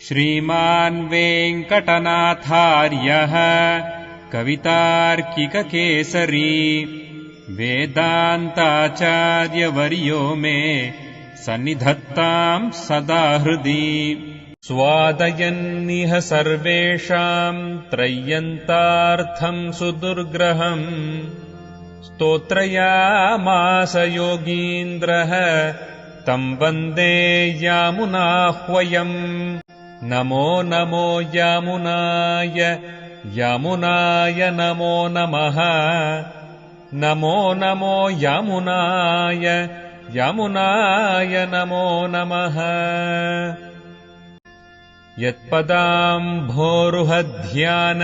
श्रीमान् वेङ्कटनाथार्यः कवितार्किककेसरी वेदान्ताचार्यवर्यो मे सन्निधत्ताम् सदा हृदि स्वादयन्निह सर्वेषाम् त्रय्यन्तार्थम् सुदुर्ग्रहम् स्तोत्रयामास योगीन्द्रः तम् वन्दे यामुनाह्वयम् नमो नमो यामुनाय यामुनाय नमो नमः नमो नमो यामुनाय यामुनाय नमो नमः यत्पदाम्भोरुहध्यान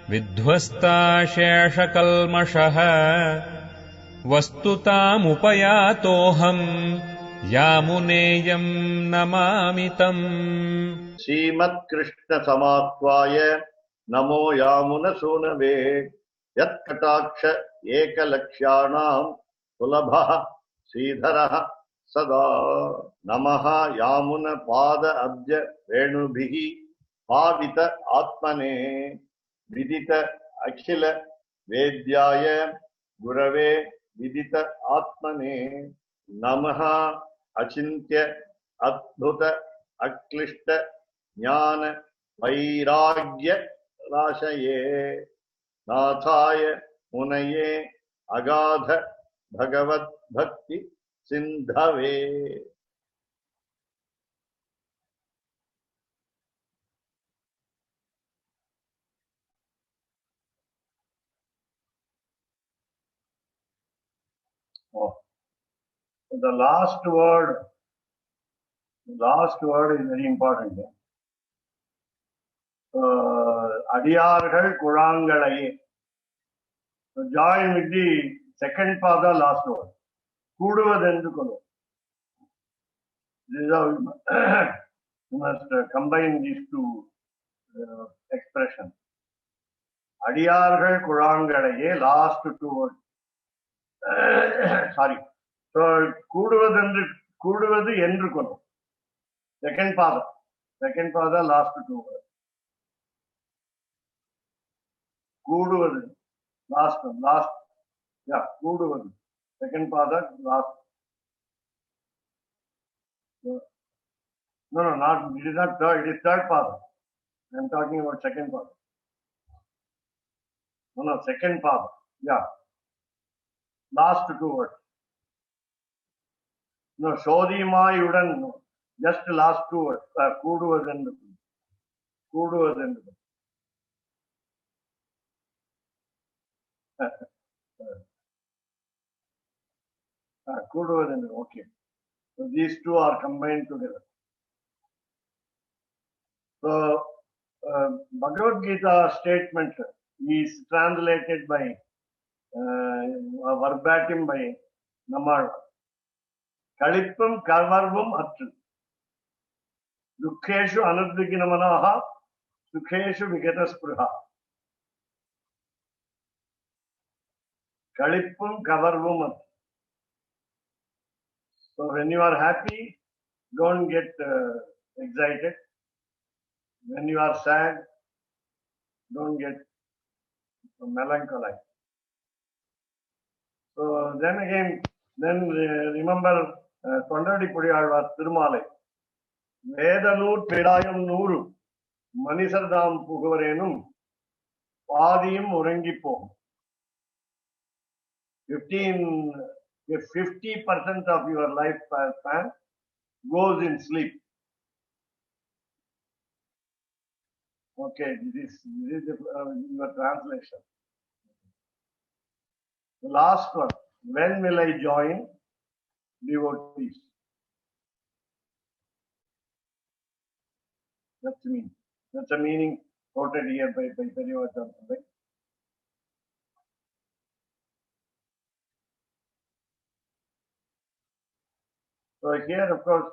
विध्वस्ताशेषकल्मषः वस्तुतामुपयातोऽहम् यामुनेयम् नमामि तम् श्रीमत्कृष्ण समाह्वाय नमो यामुनसूनवे यत्कटाक्ष एकलक्ष्याणाम् सुलभः श्रीधरः सदा नमः यामुन पाद अब्ज रेणुभिः पावित आत्मने विदित अखिल वेद्याय गुरवे विदित आत्मने नमः अचिन्त्य अद्भुत अक्लिष्ट ज्ञान वैराग्य राशये नाथाय मुनये अगाध भगवत भक्ति सिंधवे The last word is very important. Adiyargal Kurangalaye. So join with the second pada last word. Kuduvadendukono. This is how you must combine these two expressions. Adiyargal Kurangalaye, last two words. Sorry. So Kuduvadu Endrukono. Second pada, last two words. Kuduvadu, last, yeah, Kuduvadu. Second pada, last. No, not, it is not third, it is third pada. I am talking about second pada. No, second pada, yeah. Last two words. No, Shodhimayudan, no. Just last two words. Kuduvadendukonu. Kuduvadendukonu. Kuduvadendukonu, okay. So these two are combined together. So Bhagavad Gita statement is translated by verbatim by Nammalvar. Kalippam kavarvam atru. Dukkeshu anudviginamanaha. Sukheshu vigataspruha. Kalippam kavarvam atru. So when you are happy, don't get excited. When you are sad, don't get melancholy. So then again, remember Tondadipudi Alvar Thirumalai. Vedanur Pedayam Nuru Manisardam Pugarenum Padiyam Urangipo. 50% of your lifespan goes in sleep. Okay, this is your translation. The last one. When will I join devotees? That's the meaning. That's the meaning quoted here by Periyavachan. Right? So here, of course,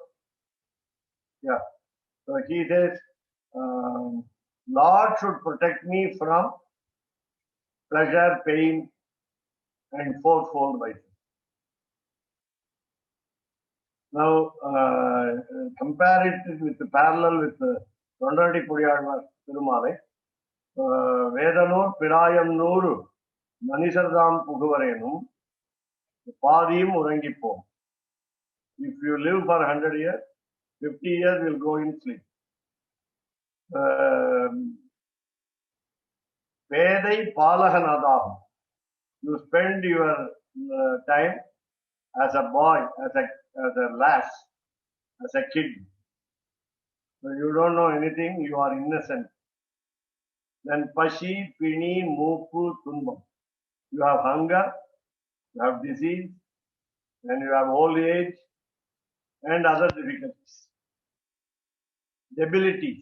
yeah. So he says, Lord should protect me from pleasure, pain, and fourfold vices. Now, compare it with the parallel with தொண்டரடி Podiyazhwar திருமாலை வேதனூர் பிராயம் 100 மனிதர்தாம் புகுவரேனும் பாதியும் உறங்கிப்போம். If you live for 100 years, 50 years will go in sleep. வேதை பாலகனாதாகும். You spend your time as a boy, as a lass, as a kid. So you don't know anything, you are innocent. Then pashi, pini, moopu, tumbam. You have hunger, you have disease, and you have old age and other difficulties, debilities.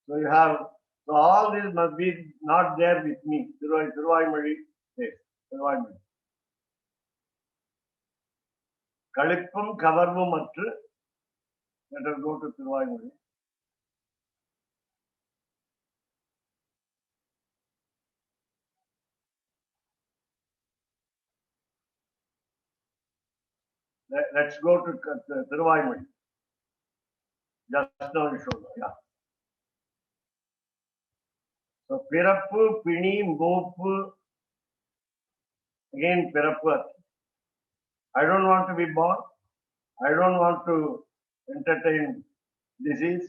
So you have, so all this must be not there with me. Thiruvaimozhi says, Thiruvaimozhi. Kalippum kavarvum atru. Let us go to Thiruvaimozhi. Let's go to Thiruvaimozhi. Just now you showed. Yeah. So Pirappu, Pini, Moopu, again Pirappu. I don't want to be born. I don't want to entertain disease.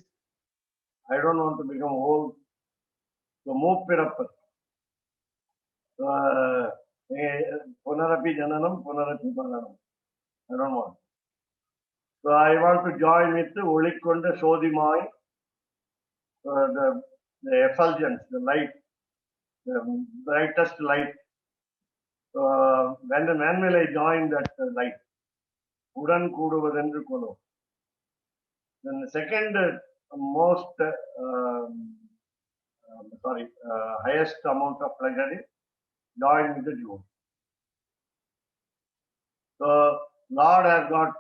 I don't want to become old. So Moop Pirappu. Punarapi Jananam, Punarapi Maranam. I don't want. So I want to join with the Olikonda Sodhimai, the effulgence, the light, the brightest light. When will I join that light? Udan Kuduvadendru Kolo. Then the second most, highest amount of pleasure is join with the Jew. So Lord has got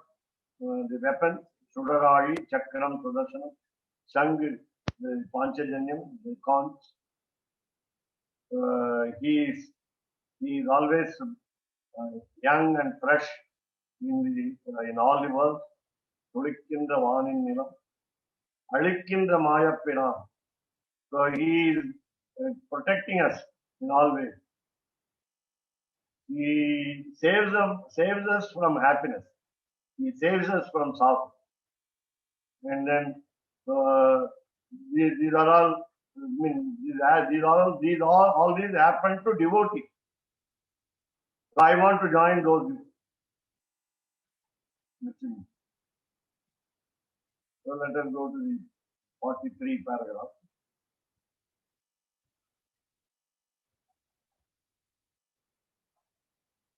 the weapons, Sudarari, Chakram, Sudarshanam, Shang, the Panchajanyam, the conch. He is always young and fresh in all the world. Tulikindra Vanin Nilam, Alikindra Mayappiram. So he is protecting us in all ways. He saves us from happiness. He saves us from sorrow. And then these are all. I mean, all these happen to devotees. So I want to join those. So let us go to the 43 paragraph.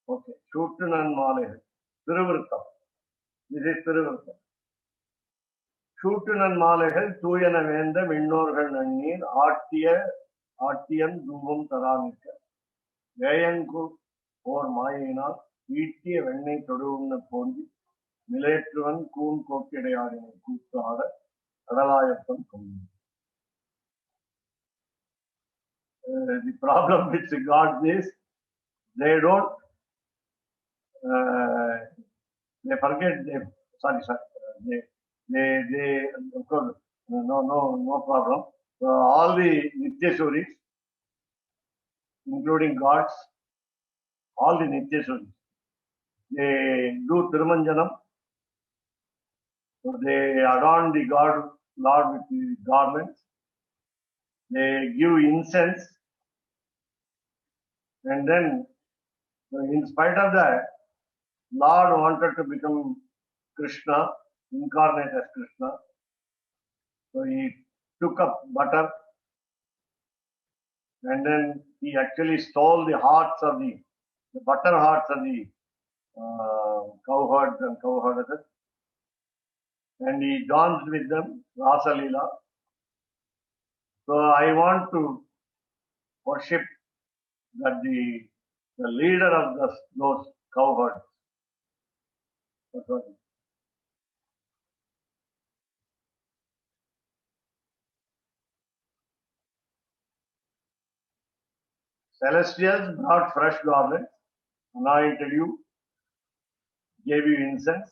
Okay, Shootunan Male, Thiruvirtham. This is Thiruvirtham. Shootunan Malegal, Tuyana Venda, Vinnorgal Nanir, Artian, Dubum Taramika, Gayanku or Mayina, Iti, Vending Toduna Pondi, Miletruan, Kun Kokidayar in Kutsara, Ralayapan Kundi. The problem with the gods is they don't, they forget them. Sorry, they of course, no problem. All the Nityasuris, including gods, all the Nityasuris, they do Tirumanjanam. So they adorn the Lord with the garments. They give incense. And then, in spite of that, Lord wanted to become Krishna, incarnate as Krishna. So he took up butter and then he actually stole the hearts of the butter hearts of the cowherds and cowherdesses, and he danced with them, Rasa Leela. So I want to worship that the leader of those cowherds. Celestials brought fresh garments, anointed you, gave you incense,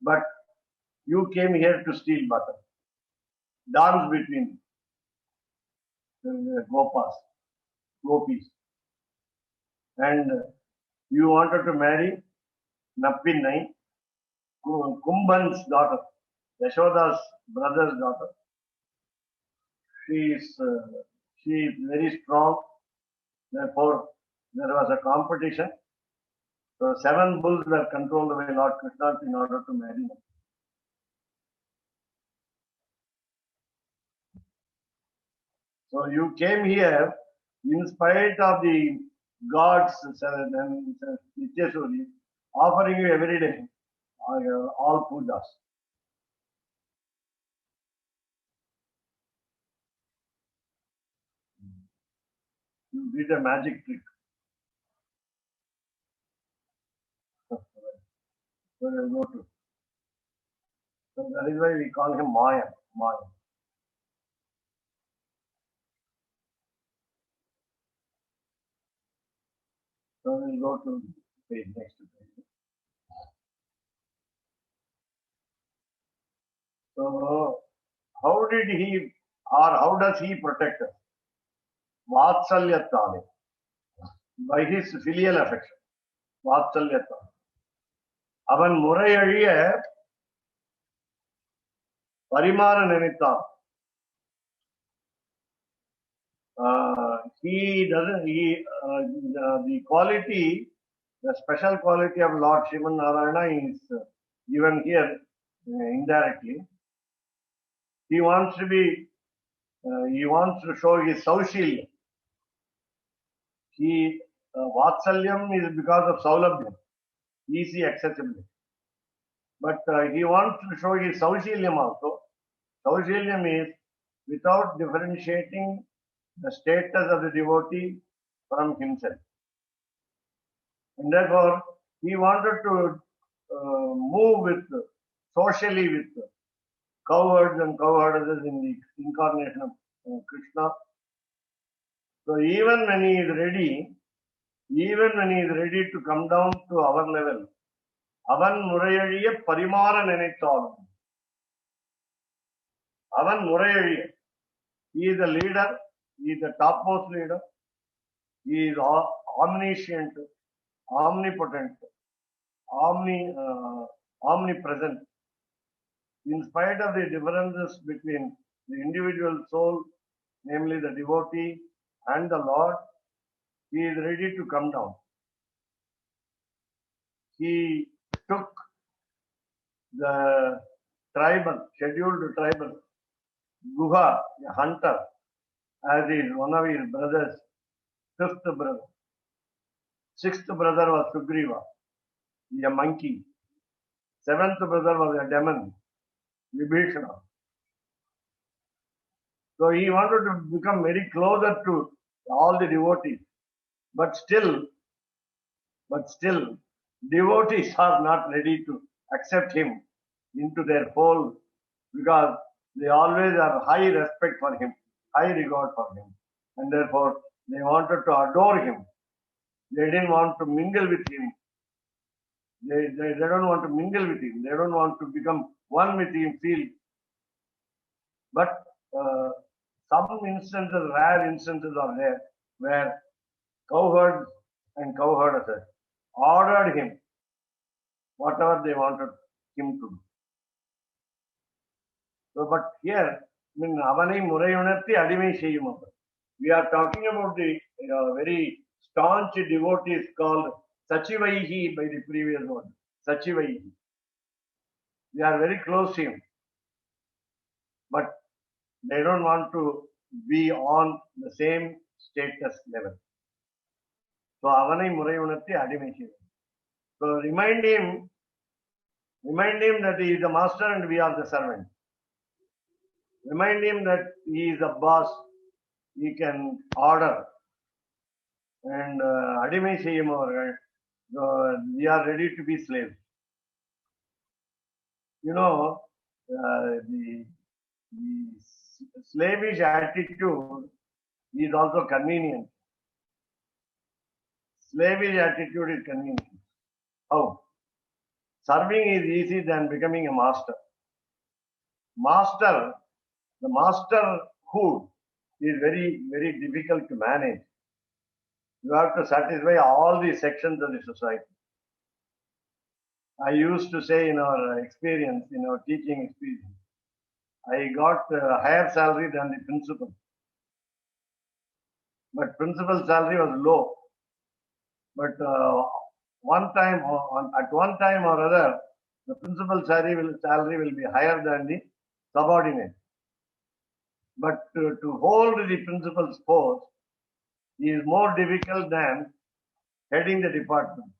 but you came here to steal butter, dance between gopis, and you wanted to marry Nappinai, Kumbhan's daughter, Yashoda's brother's daughter. She is very strong. Therefore, there was a competition. So 7 bulls were controlled by Lord Krishna in order to marry them. So you came here in spite of the gods and Nityasuri offering you every day all pujas. You did a magic trick. So we'll go to. So that is why we call him Maya. Maya. So we'll go to page next page. So how did he or how does he protect us? Vatsalyatale. By his filial affection. Vatsalyatale. அவன் முறையழிய பரிமாற நினைத்தான். The quality, the special quality of Lord Sriman Narayana is given here indirectly. He wants to show his Saushilya. Vatsalyam is because of Saulabhyam, easy accessibility. But he wants to show his Saushilyam also. Saushilyam is without differentiating the status of the devotee from himself. And therefore, he wanted to move socially with cowherds and cowherdesses in the incarnation of Krishna. So even when he is ready to come down to our level, avan murayaliya parimara nenaitthalum. Avan murayaliya. He is the leader. He is the topmost leader. He is omniscient, omnipotent, omnipresent. In spite of the differences between the individual soul, namely the devotee and the Lord, he is ready to come down. He took the scheduled tribal, Guha, a hunter, as is one of his brothers, 5th brother. 6th brother was Sugriva, a monkey. 7th brother was a demon, Vibhishana. So he wanted to become very closer to all the devotees. But still, devotees are not ready to accept him into their fold because they always have high respect for him, high regard for him. And therefore, they wanted to adore him. They didn't want to mingle with him. They don't want to mingle with him. They don't want to become one with him, feel. But some instances, rare instances are there where cowherds and cowherdesses ordered him whatever they wanted him to do. So, but here, avanai murayunatti adimai seyyum. We are talking about the very staunch devotees called Sachivaihi by the previous one. Sachivaihi. They are very close to him. But they don't want to be on the same status level. So avanai murayunatti adimai seyyum. So remind him that he is the master and we are the servant. Remind him that he is the boss. He can order. And adimai seyyum we are ready to be slaves. You know, the slavish attitude is also convenient. Slavish attitude is convenient. How? Serving is easy than becoming a master. master, the masterhood is very, very difficult to manage. You have to satisfy all the sections of the society. I used to say in our experience, in our teaching experience, I got a higher salary than the principal. But principal salary was low. But at one time or other, the principal salary will be higher than the subordinate. But to hold the principal's post is more difficult than heading the department.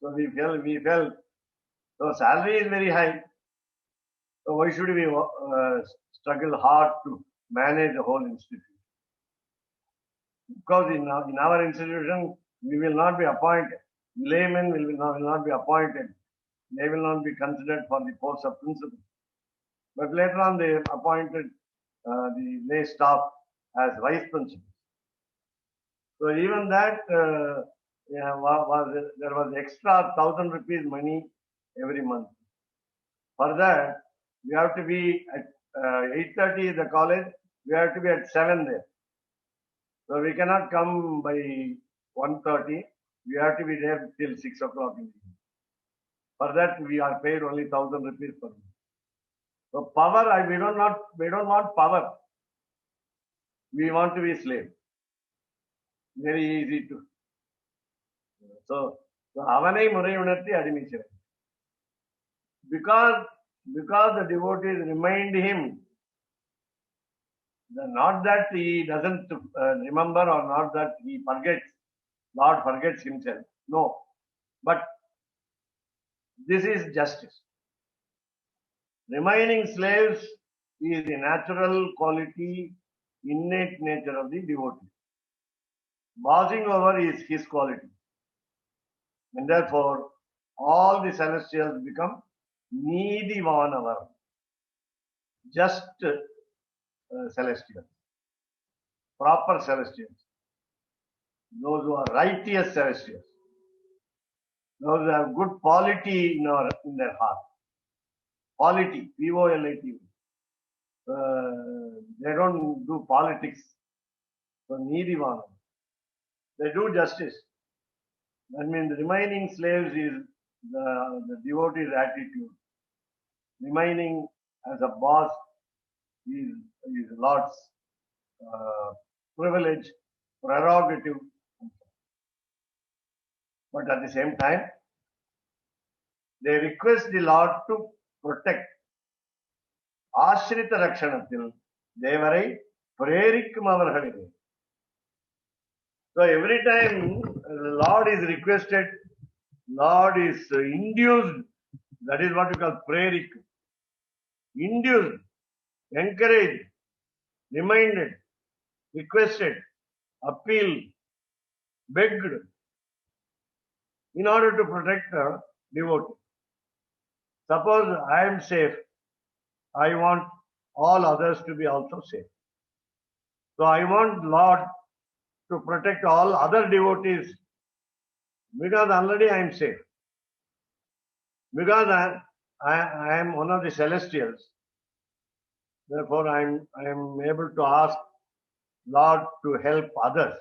So we felt, so salary is very high. So why should we struggle hard to manage the whole institution? Because in our institution, we will not be appointed. Laymen will not be appointed. They will not be considered for the post of principal. But later on, they appointed the lay staff as vice principal. So even that, there was extra 1,000 rupees money every month. For that, we have to be at 8:30 the college. We have to be at 7 there. So we cannot come by 1:30. We have to be there till 6 o'clock in the evening. For that, we are paid only 1,000 rupees per month. So power, we don't want power. We want to be slave. Very easy to. So avanai murai unarthi adimichira. Because the devotees remind him, not that he doesn't remember or not that he forgets, Lord forgets himself. No. But this is justice. Remaining slaves is the natural quality, innate nature of the devotee. Bossing over is his quality. And therefore, all the celestials become needy vanavaram, just celestials, proper celestials, those who are righteous celestials, those who have good polity in their heart. Polity, P-O-L-I-T. They don't do politics. So needy vanavaram. They do justice. That means remaining slaves is the devotee's attitude. Remaining as a boss is Lord's privilege, prerogative. But at the same time, they request the Lord to protect. Ashrita Rakshanathil, Devarai Prerikum Avarhalive. So every time Lord is requested, Lord is induced. That is what we call prerik. Induced, encouraged, reminded, requested, appealed, begged in order to protect the devotee. Suppose I am safe, I want all others to be also safe. So I want Lord to protect all other devotees because already I am safe. Because I am one of the celestials. Therefore, I am able to ask Lord to help others.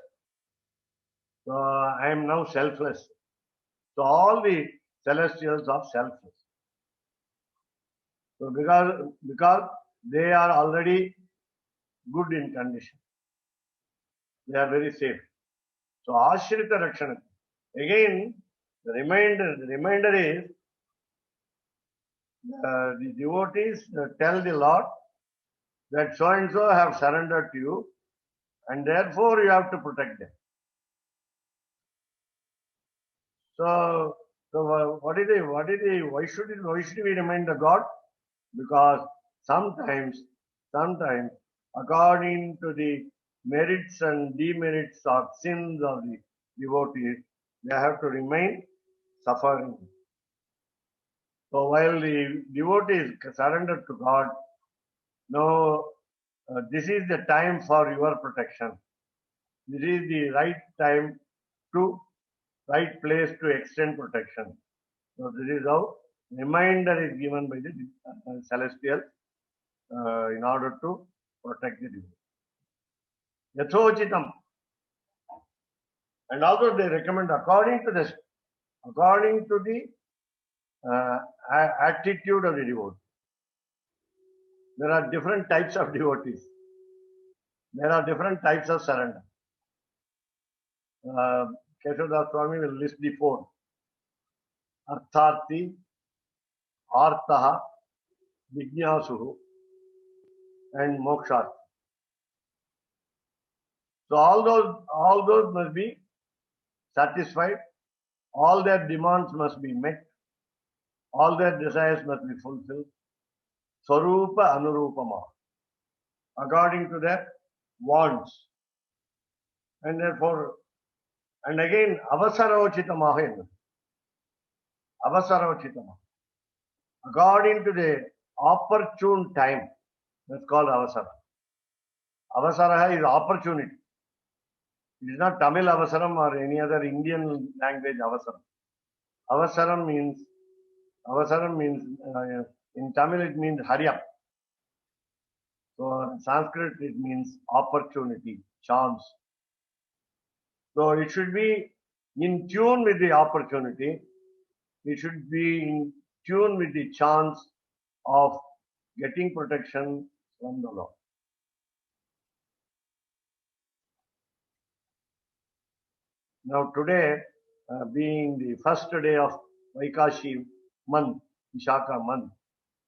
So I am now selfless. So all the celestials are selfless. So because they are already good in condition. They are very safe. So Ashrita Rakshana. Again, the reminder is the devotees tell the Lord that so and so have surrendered to you, and therefore you have to protect them. So why should we remind the God? Because sometimes according to the merits and demerits or sins of the devotees, they have to remain suffering. So while the devotee is surrendered to God, now this is the time for your protection. This is the right time right place to extend protection. So this is how reminder is given by the celestial in order to protect the devotee. Yathochitam. And also they recommend according to the attitude of the devotee. There are different types of devotees. There are different types of surrender. Keshavdas Swami will list the four. Artharthi, Artaha, Vijnasuhu, and Moksharthi. So all those must be satisfied. All their demands must be met. All their desires must be fulfilled. Swarupa Anurupama. According to their wants. And therefore, and again, Avasarochitamaha. Avasarochitamaha. According to the opportune time. That's called Avasara. Avasara is opportunity. It is not Tamil Avasaram or any other Indian language Avasaram. Avasaram means in Tamil it means hurry up. So in Sanskrit it means opportunity, chance. So it should be in tune with the opportunity. It should be in tune with the chance of getting protection from the Lord. Now today, being the first day of Vaikashi month, Vishaka month,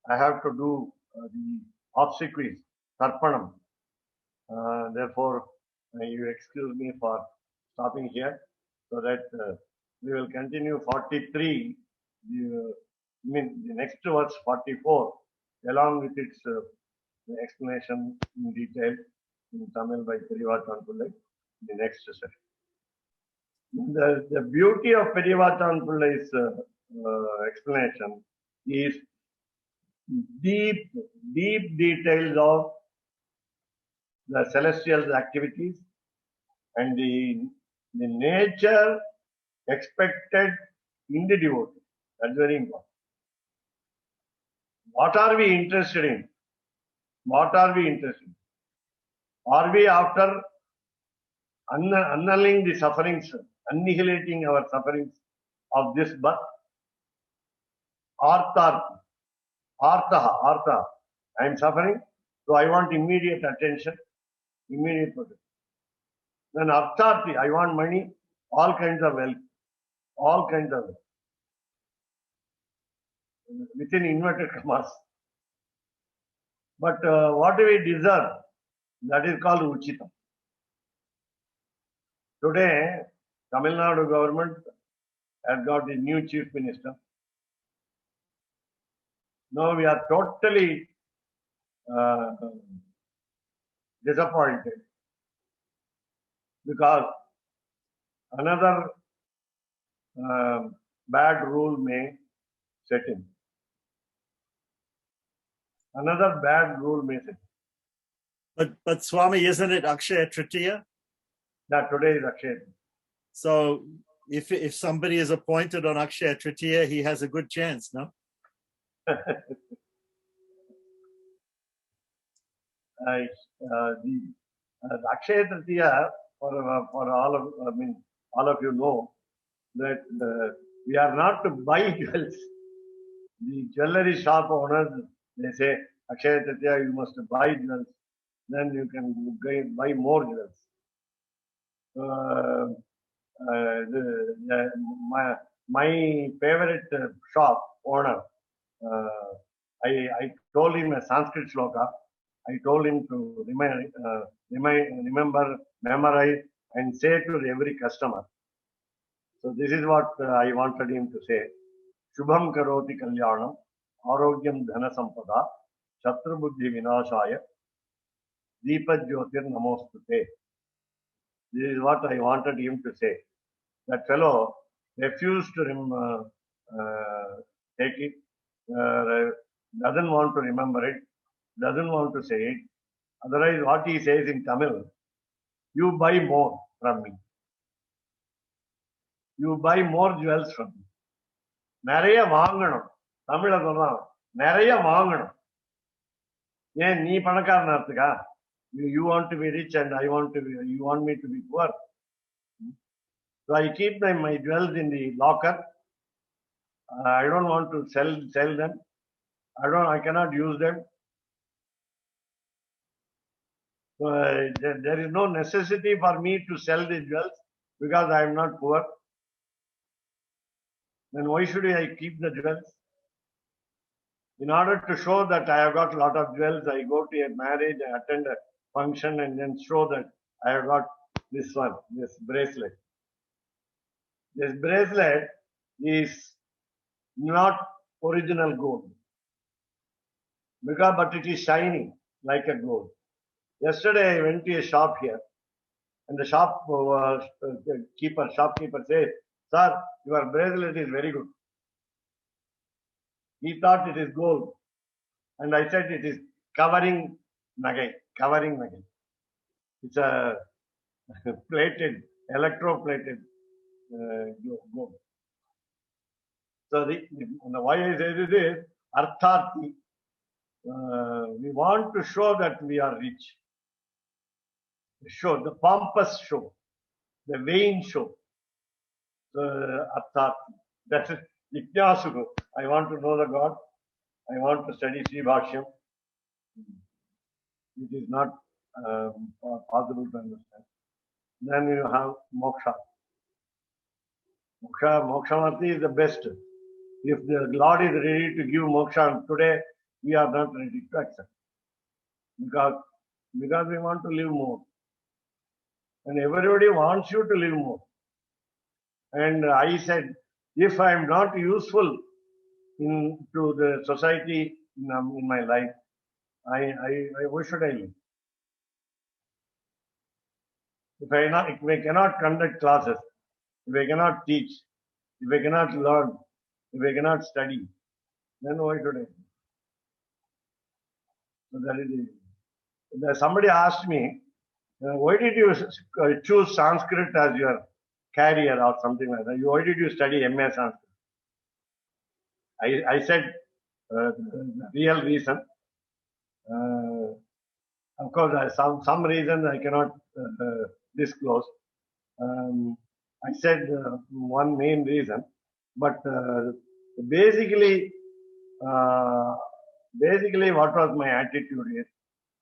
I have to do the obsequies, Tarpanam. Therefore, you excuse me for stopping here so that we will continue 43, the next verse 44, along with its explanation in detail in Tamil by Periyavachan Pillai, the next session. The beauty of Periyavachan Pillai's explanation is deep details of the celestial activities and the nature expected in the devotee. That's very important. What are we interested in? What are we interested in? Are we after annulling the sufferings, annihilating our sufferings of this birth? Artha. I am suffering, so I want immediate attention, immediate protection. Then Artharthi, I want money, all kinds of wealth, within inverted commas. But what do we deserve? That is called Uchitam. Today, Tamil Nadu government has got a new chief minister. Now we are totally disappointed because another bad rule may set in. Another bad rule may set in. But Swami, isn't it Akshaya Tritiya? That today is Akshaya. So if somebody is appointed on Akshaya Tritiya, he has a good chance, no? The Akshaya Tritiya, for all of you know that we are not to buy jewels. The jewelry shop owners, they say, Akshaya Tritiya, you must buy jewels. Then you can buy more jewels. My favorite shop owner, I told him a Sanskrit shloka. I told him to remember, memorize, and say to every customer. So this is what I wanted him to say. Shubham karoti kalyanam, arogyam dhana sampada, shatru buddhi vinashaya, deepa jyotir namostute. This is what I wanted him to say. That fellow refused to take it, doesn't want to remember it, doesn't want to say it. Otherwise, what he says in Tamil, you buy more from me. You buy more jewels from me. Nariya vaanganam. Tamil சொல்றான் நிறைய வாங்கணும். ஏன் நீ பணக்காரனாத்துக்கா? You want to be rich and you want me to be poor. So I keep my jewels in the locker. I don't want to sell them. I cannot use them. So, there is no necessity for me to sell the jewels because I am not poor. Then why should I keep the jewels? In order to show that I have got a lot of jewels, I go to a marriage, I attend a function, and then show that I have got this bracelet. This bracelet is not original gold, but it is shining like a gold. Yesterday I went to a shop here, and the shopkeeper said, "Sir, your bracelet is very good." He thought it is gold, and I said it is covering nagai. It's a electroplated gold. So why I say this is artharthi. We want to show that we are rich. Show the pompous show, the vain show. Artharthi. That's it. Jignasuku. I want to know the God. I want to study Sri Bhashyam. It is not possible to understand. Then you have moksha. Mokshamarthi is the best. If the Lord is ready to give moksha today, we are not ready to accept. Because we want to live more. And everybody wants you to live more. And I said, if I am not useful to the society in my life, why should I live? If I cannot conduct classes, if I cannot teach, if I cannot learn, if I cannot study, then why should I? So that is it. Somebody asked me, why did you choose Sanskrit as your career or something like that? Why did you study MA Sanskrit? I said the real reason. Of course, some reason I cannot disclose. I said one main reason, but basically, what was my attitude is,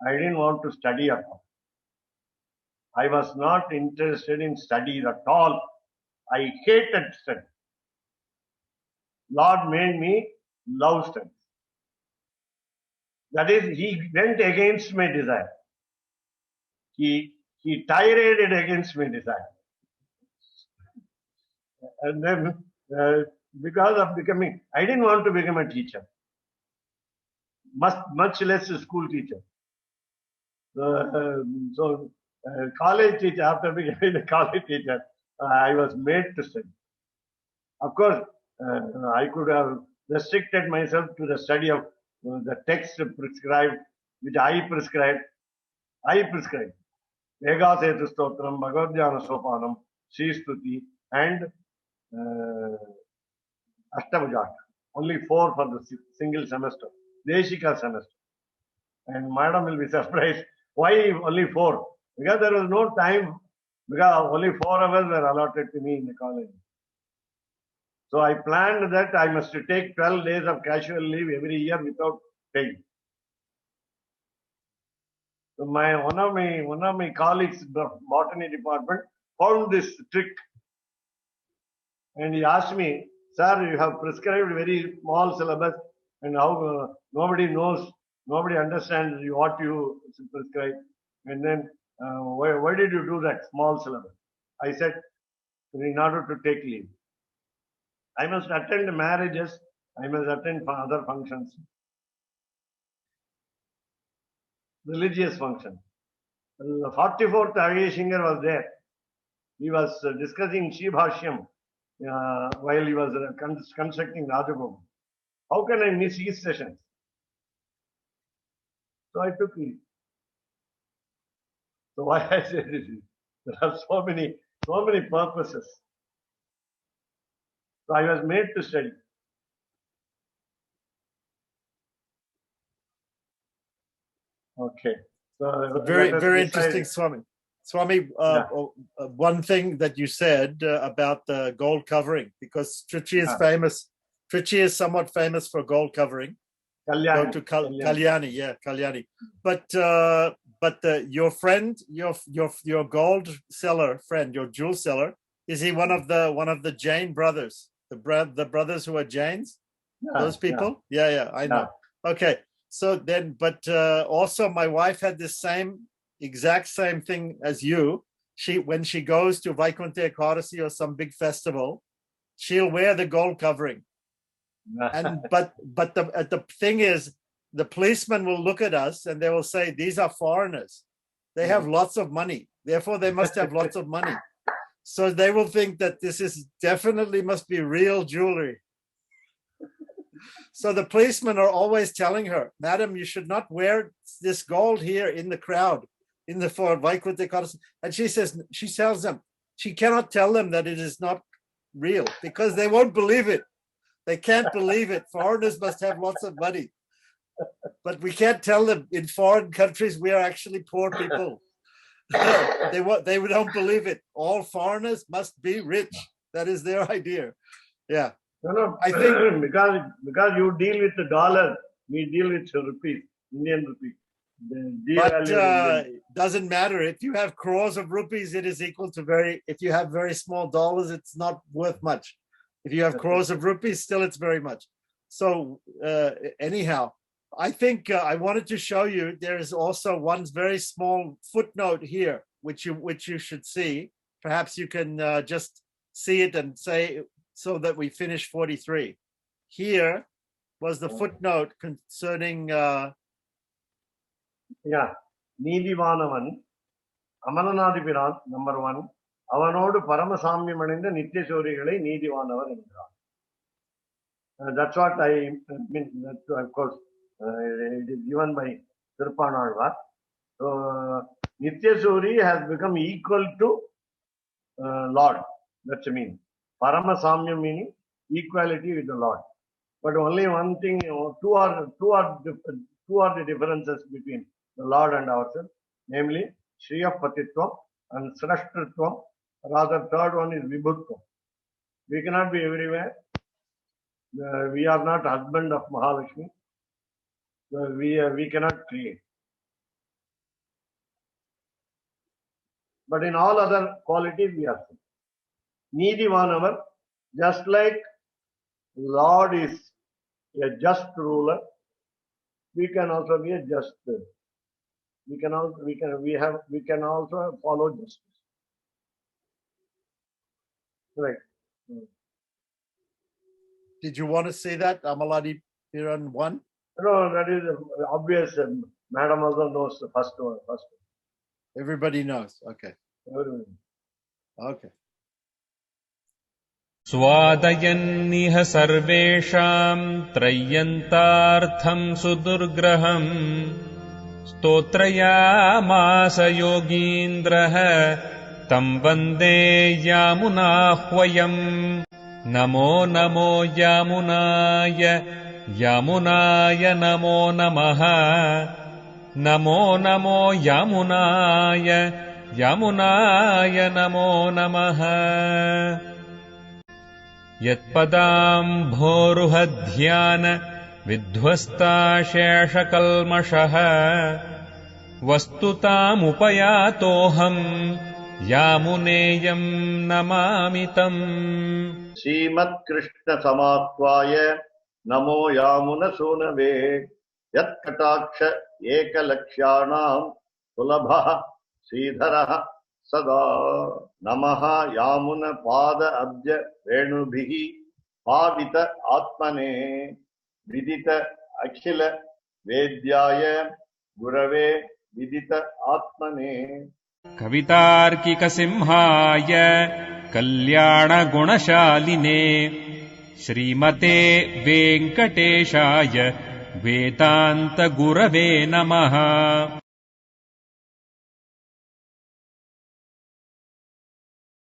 I didn't want to study at all. I was not interested in studies at all. I hated study. Lord made me love studies. That is, He went against my desire. He tiraded against my desire. And then, because of becoming, I didn't want to become a teacher. Much less a school teacher. College teacher, after becoming a college teacher, I was made to study. Of course, I could have restricted myself to the study of the text prescribed, which I prescribed. Vegasetu Stotram, Bhagavad-dhyana Sopanam, Sri Stuti, and Ashtabhujaka. Only 4 for the single semester, Deshika semester. And madam will be surprised. Why only 4? Because there was no time, because only 4 hours were allotted to me in the college. So I planned that I must take 12 days of casual leave every year without pay. So one of my colleagues in the botany department found this trick, and he asked me, "Sir, you have prescribed very small syllabus, and how nobody knows, nobody understands what you prescribe. And then why did you do that small syllabus?" I said, "In order to take leave. I must attend marriages, I must attend other functions, religious functions." The 44th Agayashinger was there. He was discussing Sri Bhashyam while he was constructing Rajabhoma. How can I miss his sessions? So I took leave. So why I say this is, there are so many purposes. So I was made to study. Okay. So Very, let us very decide. interesting, Swami. Swami, one thing that you said about the gold covering, because Trichy is Yeah. famous. Trichy is somewhat famous for gold covering. Go Kalyani. to Kalyani. Kalyani, yeah, Kalyani. But your friend, your gold seller friend, your jewel seller, is he one of the Jain brothers? The brothers who are Jains? Yeah, Those people? Yeah, I know. Okay. So then, but also my wife had the exact same thing as you. When she goes to Vaikuntha Ekadasi or some big festival, she'll wear the gold covering. Yeah. And but the thing is, the policeman will look at us and they will say, these are foreigners. They have lots of money. Therefore, they must have lots of money. So they will think that this is definitely must be real jewelry. So the policemen are always telling her, madam, you should not wear this gold here in the crowd, for Vaikuntha Ekadasi. And she tells them, she cannot tell them that it is not real because they won't believe it. They can't believe it. Foreigners must have lots of money. But we can't tell them in foreign countries we are actually poor people. They don't believe it. All foreigners must be rich. That is their idea. Yeah. No, I think because you deal with the dollar, we deal with rupees, Indian rupee. But doesn't matter. If you have crores of rupees, it is equal to if you have very small dollars, it's not worth much. If you have crores of rupees, still it's very much. So anyhow, I think I wanted to show you, there is also one very small footnote here, which you should see. Perhaps you can just see it and say, so that we finish 43. Here was the footnote concerning நீதிவானவன் அமரநாதிபிரான் number 1 அவனோடு பரமசாமியம் அடைந்த நித்திய சோரிகளை நீதிவானவர் என்கிறார். That's what I mean. Of course, it is given by Tiruppanazhvar. So Nitya Suri has become equal to Lord. That's mean. Paramasamya meaning equality with the Lord. But only one thing, two are the differences between the Lord and ourselves, namely Shriya Patitvam and Srashtritvam. Rather, third one is Vibhutvam. We cannot be everywhere. We are not husband of Mahalakshmi. We cannot create. But in all other qualities, we are same. Needivanavar, just like Lord is a just ruler, we can also be a just. We can also follow justice. Right. Did you want to say that, Amaladi Piran 1? No, that is obvious. Madam also knows the first one. Everybody knows. Okay. Everybody. Okay. स्वादयन्निह सर्वेषाम् त्रय्यन्तार्थम् सुदुर्ग्रहम् स्तोत्रयामास योगीन्द्रः तम् वन्दे यामुनाह्वयम् नमो नमो यामुनाय यामुनाय नमो नमः नमो नमो यामुनाय यामुनाय नमो नमः यत्पदाम्भोरुहध्यान विध्वस्ताशेषकल्मषः वस्तुतामुपयातोऽहम् यामुनेयम् नमामि तम् श्रीमत्कृष्ण समात्वाय नमो यामुन सूनवे यत्कटाक्ष एकलक्ष्याणां सुलभः श्रीधरः सदा नमः यामुन पाद अब्ज रेणुभिः पावित आत्मने विदित अखिल वेद्याय गुरवे विदित आत्मने कवितार्किकसिंहाय कल्याणगुणशालिने श्रीमते वेङ्कटेशाय वेदान्तगुरवे नमः।